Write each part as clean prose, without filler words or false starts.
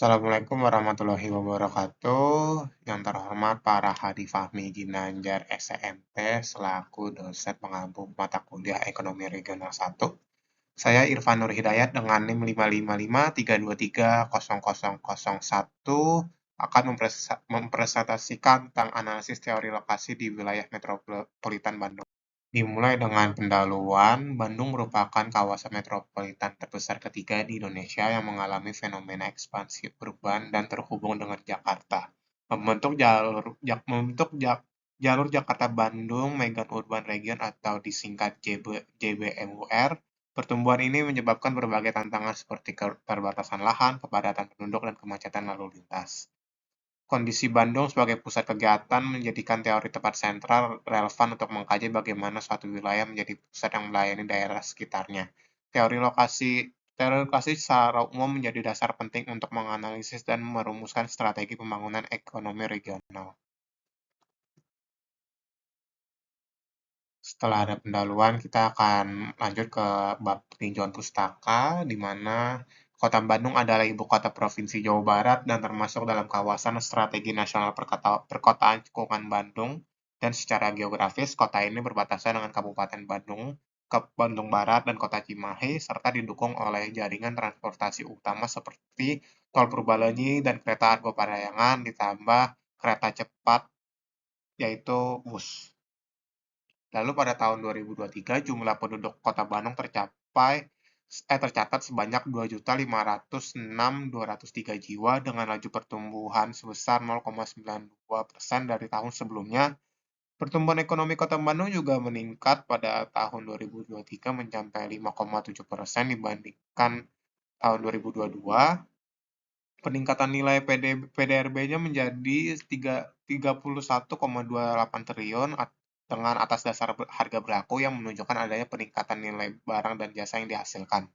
Assalamualaikum warahmatullahi wabarakatuh. Yang terhormat Pak Rahadi Fahmi Ginanjar, SMT, selaku dosen pengampu mata kuliah Ekonomi Regional 1. Saya Irfan Nur Hidayat dengan NIM 55553200001 akan mempresentasikan tentang analisis teori lokasi di wilayah metropolitan Bandung. Dimulai dengan pendahuluan, Bandung merupakan kawasan metropolitan terbesar ketiga di Indonesia yang mengalami fenomena ekspansi urban dan terhubung dengan Jakarta. Jalur Jakarta-Bandung Megan Urban Region atau disingkat JBMUR. Pertumbuhan ini menyebabkan berbagai tantangan seperti keterbatasan lahan, kepadatan penduduk, dan kemacetan lalu lintas. Kondisi Bandung sebagai pusat kegiatan menjadikan teori tempat sentral relevan untuk mengkaji bagaimana suatu wilayah menjadi pusat yang melayani daerah sekitarnya. Teori lokasi secara umum menjadi dasar penting untuk menganalisis dan merumuskan strategi pembangunan ekonomi regional. Setelah ada pendahuluan, kita akan lanjut ke bab peninjauan pustaka, di mana Kota Bandung adalah ibu kota Provinsi Jawa Barat dan termasuk dalam kawasan strategi nasional perkotaan Cekungan Bandung, dan secara geografis kota ini berbatasan dengan Kabupaten Bandung, Bandung Barat, dan Kota Cimahi, serta didukung oleh jaringan transportasi utama seperti Tol Purbalenyi dan Kereta Argo Parahyangan, ditambah kereta cepat yaitu bus. Lalu pada tahun 2023 jumlah penduduk Kota Bandung tercatat sebanyak 2.506.203 jiwa dengan laju pertumbuhan sebesar 0,92% dari tahun sebelumnya. Pertumbuhan ekonomi Kota Bandung juga meningkat pada tahun 2023 mencapai 5,7% dibandingkan tahun 2022. Peningkatan nilai PDRB-nya menjadi 31,28 triliun dengan atas dasar harga berlaku yang menunjukkan adanya peningkatan nilai barang dan jasa yang dihasilkan.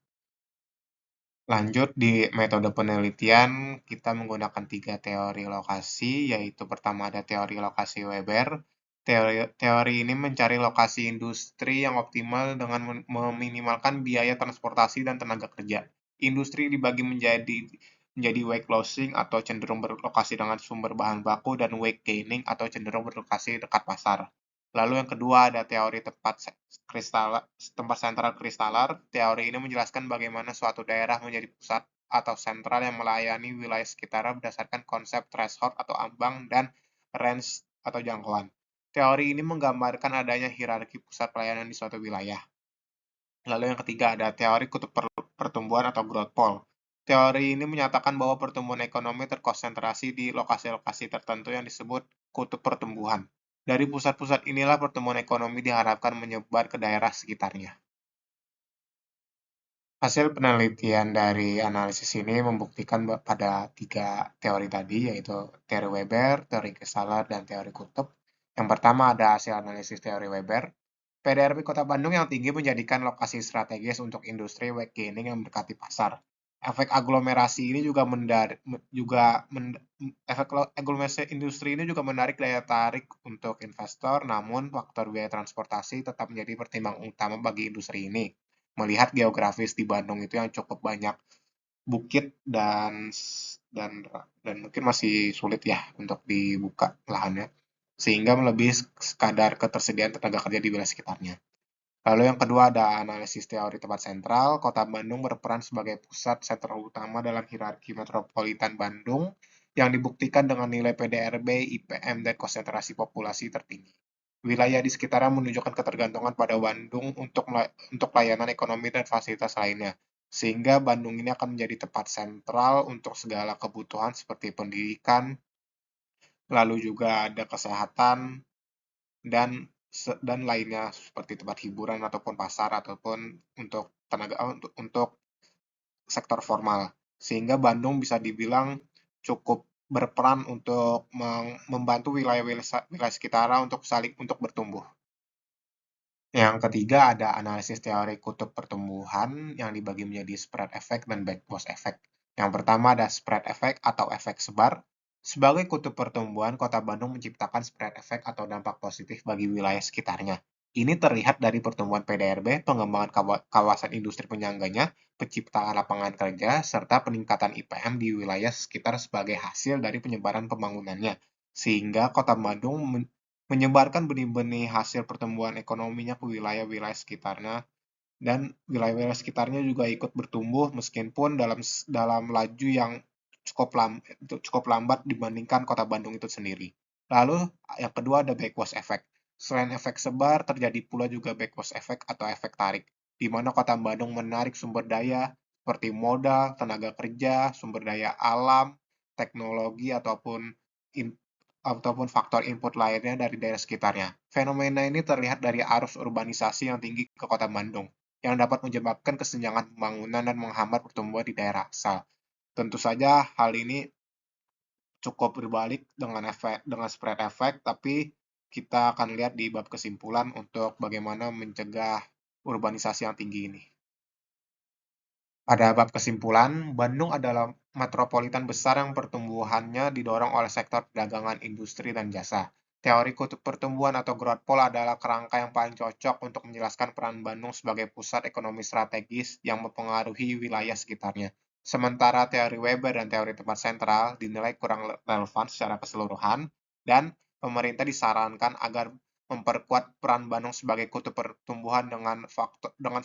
Lanjut di metode penelitian, kita menggunakan 3 teori lokasi, yaitu pertama ada teori lokasi Weber. Teori ini mencari lokasi industri yang optimal dengan meminimalkan biaya transportasi dan tenaga kerja. Industri dibagi menjadi weak closing atau cenderung berlokasi dengan sumber bahan baku, dan weak gaining atau cenderung berlokasi dekat pasar. Lalu yang kedua ada teori tempat sentral kristaler. Teori ini menjelaskan bagaimana suatu daerah menjadi pusat atau sentral yang melayani wilayah sekitarnya berdasarkan konsep threshold atau ambang dan range atau jangkauan. Teori ini menggambarkan adanya hierarki pusat pelayanan di suatu wilayah. Lalu yang ketiga ada teori kutub pertumbuhan atau growth pole. Teori ini menyatakan bahwa pertumbuhan ekonomi terkonsentrasi di lokasi-lokasi tertentu yang disebut kutub pertumbuhan. Dari pusat-pusat inilah pertumbuhan ekonomi diharapkan menyebar ke daerah sekitarnya. Hasil penelitian dari analisis ini membuktikan pada 3 teori tadi, yaitu teori Weber, teori kristaler, dan teori kutub. Yang pertama ada hasil analisis teori Weber. PDRB Kota Bandung yang tinggi menjadikan lokasi strategis untuk industri weak gaining yang mendekati pasar. Efek aglomerasi industri ini juga menarik daya tarik untuk investor, namun faktor biaya transportasi tetap menjadi pertimbangan utama bagi industri ini. Melihat geografis di Bandung itu yang cukup banyak bukit dan mungkin masih sulit ya untuk dibuka lahannya, sehingga melebihi sekadar ketersediaan tenaga kerja di wilayah sekitarnya. Lalu yang kedua ada analisis teori tempat sentral. Kota Bandung berperan sebagai pusat sentral utama dalam hierarki metropolitan Bandung yang dibuktikan dengan nilai PDRB, IPM, dan konsentrasi populasi tertinggi. Wilayah di sekitarnya menunjukkan ketergantungan pada Bandung untuk layanan ekonomi dan fasilitas lainnya, sehingga Bandung ini akan menjadi tempat sentral untuk segala kebutuhan seperti pendidikan, lalu juga ada kesehatan, dan lainnya seperti tempat hiburan ataupun pasar ataupun untuk sektor formal, sehingga Bandung bisa dibilang cukup berperan untuk membantu wilayah sekitar untuk bertumbuh. Yang ketiga ada analisis teori kutub pertumbuhan yang dibagi menjadi spread effect dan backwash effect. Yang pertama ada spread effect atau efek sebar. Sebagai kutub pertumbuhan, Kota Bandung menciptakan spread effect atau dampak positif bagi wilayah sekitarnya. Ini terlihat dari pertumbuhan PDRB, pengembangan kawasan industri penyangganya, penciptaan lapangan kerja, serta peningkatan IPM di wilayah sekitar sebagai hasil dari penyebaran pembangunannya. Sehingga Kota Bandung menyebarkan benih-benih hasil pertumbuhan ekonominya ke wilayah-wilayah sekitarnya, dan wilayah-wilayah sekitarnya juga ikut bertumbuh meskipun dalam laju yang cukup lambat dibandingkan Kota Bandung itu sendiri. Lalu yang kedua ada backwash effect. Selain efek sebar, terjadi pula juga backwash effect atau efek tarik, di mana Kota Bandung menarik sumber daya seperti modal, tenaga kerja, sumber daya alam, teknologi ataupun faktor input lainnya dari daerah sekitarnya. Fenomena ini terlihat dari arus urbanisasi yang tinggi ke Kota Bandung, yang dapat menyebabkan kesenjangan pembangunan dan menghambat pertumbuhan di daerah asal. Tentu saja hal ini cukup berbalik dengan spread effect, tapi kita akan lihat di bab kesimpulan untuk bagaimana mencegah urbanisasi yang tinggi ini. Pada bab kesimpulan, Bandung adalah metropolitan besar yang pertumbuhannya didorong oleh sektor perdagangan, industri, dan jasa. Teori kutub pertumbuhan atau growth pole adalah kerangka yang paling cocok untuk menjelaskan peran Bandung sebagai pusat ekonomi strategis yang mempengaruhi wilayah sekitarnya. Sementara teori Weber dan teori tempat sentral dinilai kurang relevan secara keseluruhan, dan pemerintah disarankan agar memperkuat peran Bandung sebagai kutub pertumbuhan dengan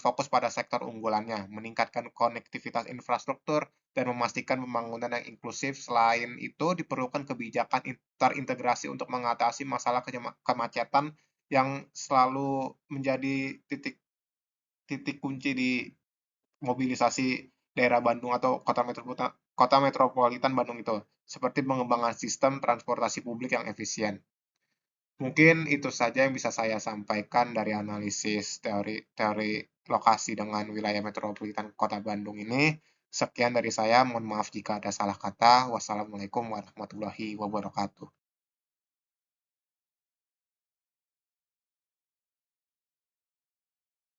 fokus pada sektor unggulannya, meningkatkan konektivitas infrastruktur, dan memastikan pembangunan yang inklusif. Selain itu, diperlukan kebijakan terintegrasi untuk mengatasi masalah kemacetan yang selalu menjadi titik titik kunci di mobilisasi daerah Bandung atau kota metropolitan Bandung itu, seperti pengembangan sistem transportasi publik yang efisien. Mungkin itu saja yang bisa saya sampaikan dari analisis teori lokasi dengan wilayah metropolitan Kota Bandung ini. Sekian dari saya, mohon maaf jika ada salah kata. Wassalamualaikum warahmatullahi wabarakatuh.